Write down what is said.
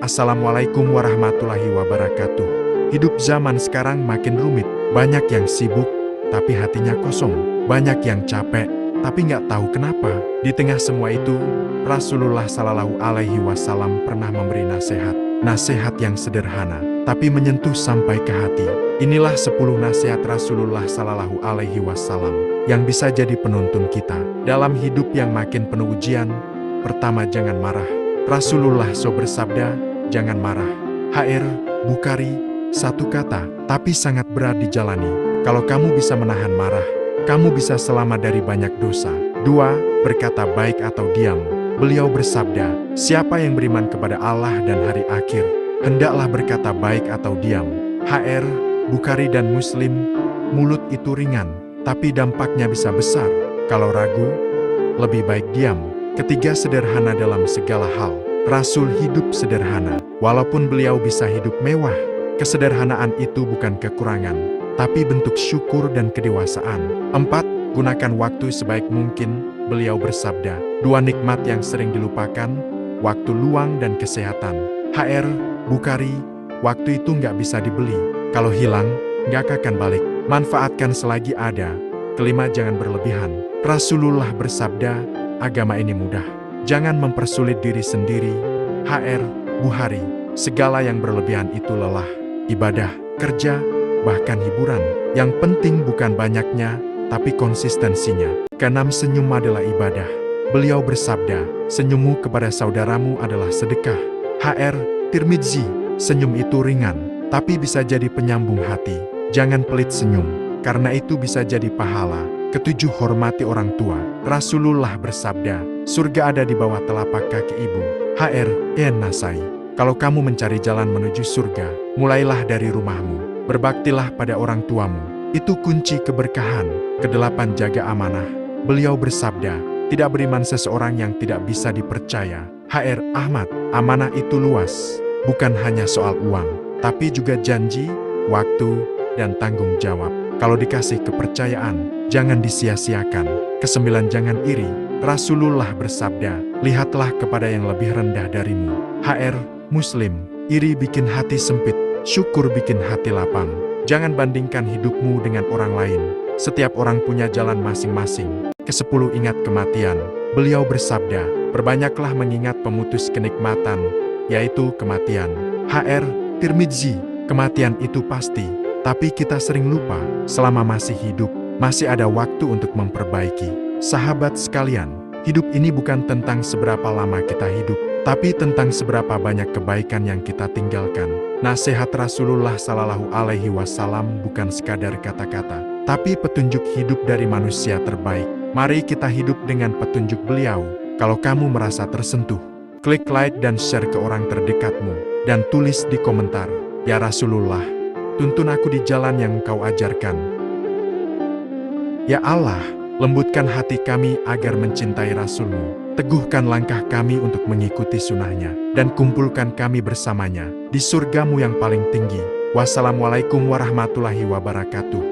Assalamualaikum warahmatullahi wabarakatuh. Hidup zaman sekarang makin rumit. Banyak yang sibuk, tapi hatinya kosong. Banyak yang capek, tapi nggak tahu kenapa. Di tengah semua itu, Rasulullah Shallallahu Alaihi Wasallam pernah memberi nasihat. Nasihat yang sederhana, tapi menyentuh sampai ke hati. Inilah 10 nasihat Rasulullah Shallallahu Alaihi Wasallam yang bisa jadi penuntun kita dalam hidup yang makin penuh ujian. Pertama, jangan marah. Rasulullah bersabda, jangan marah. HR Bukhari, satu kata, tapi sangat berat dijalani. Kalau kamu bisa menahan marah, kamu bisa selamat dari banyak dosa. 2. Berkata baik atau diam. Beliau bersabda, siapa yang beriman kepada Allah dan hari akhir, hendaklah berkata baik atau diam. HR Bukhari dan Muslim, mulut itu ringan, tapi dampaknya bisa besar. Kalau ragu, lebih baik diam. Ketiga, sederhana dalam segala hal. Rasul hidup sederhana, walaupun beliau bisa hidup mewah. Kesederhanaan itu bukan kekurangan, tapi bentuk syukur dan kedewasaan. 4. Gunakan waktu sebaik mungkin. Beliau bersabda, 2 nikmat yang sering dilupakan, waktu luang dan kesehatan. HR Bukhari, waktu itu nggak bisa dibeli. Kalau hilang, nggak akan balik. Manfaatkan selagi ada. Kelima, jangan berlebihan. Rasulullah bersabda, agama ini mudah. Jangan mempersulit diri sendiri. HR Bukhari, segala yang berlebihan itu lelah. Ibadah, kerja, bahkan hiburan. Yang penting bukan banyaknya, tapi konsistensinya. Keenam, senyum adalah ibadah. Beliau bersabda, senyummu kepada saudaramu adalah sedekah. HR Tirmidzi, senyum itu ringan, tapi bisa jadi penyambung hati. Jangan pelit senyum, karena itu bisa jadi pahala. Ketujuh, hormati orang tua. Rasulullah bersabda, surga ada di bawah telapak kaki ibu. HR Nasai, kalau kamu mencari jalan menuju surga, mulailah dari rumahmu. Berbaktilah pada orang tuamu. Itu kunci keberkahan. Kedelapan, jaga amanah. Beliau bersabda, tidak beriman seseorang yang tidak bisa dipercaya. HR Ahmad, amanah itu luas. Bukan hanya soal uang, tapi juga janji, waktu, dan tanggung jawab. Kalau dikasih kepercayaan, jangan disia-siakan. Kesembilan, jangan iri. Rasulullah bersabda, lihatlah kepada yang lebih rendah darimu. HR Muslim, iri bikin hati sempit, syukur bikin hati lapang. Jangan bandingkan hidupmu dengan orang lain. Setiap orang punya jalan masing-masing. Kesepuluh, ingat kematian. Beliau bersabda, perbanyaklah mengingat pemutus kenikmatan, yaitu kematian. HR Tirmidzi, kematian itu pasti, tapi kita sering lupa. Selama masih hidup, masih ada waktu untuk memperbaiki. Sahabat sekalian, hidup ini bukan tentang seberapa lama kita hidup, tapi tentang seberapa banyak kebaikan yang kita tinggalkan. Nasihat Rasulullah Shallallahu Alaihi Wasallam bukan sekadar kata-kata, tapi petunjuk hidup dari manusia terbaik. Mari kita hidup dengan petunjuk beliau. Kalau kamu merasa tersentuh, klik like dan share ke orang terdekatmu, dan tulis di komentar, ya Rasulullah, tuntun aku di jalan yang Engkau ajarkan. Ya Allah, lembutkan hati kami agar mencintai Rasul-Mu. Teguhkan langkah kami untuk mengikuti sunnah-Nya, dan kumpulkan kami bersamanya di surga-Mu yang paling tinggi. Wassalamualaikum warahmatullahi wabarakatuh.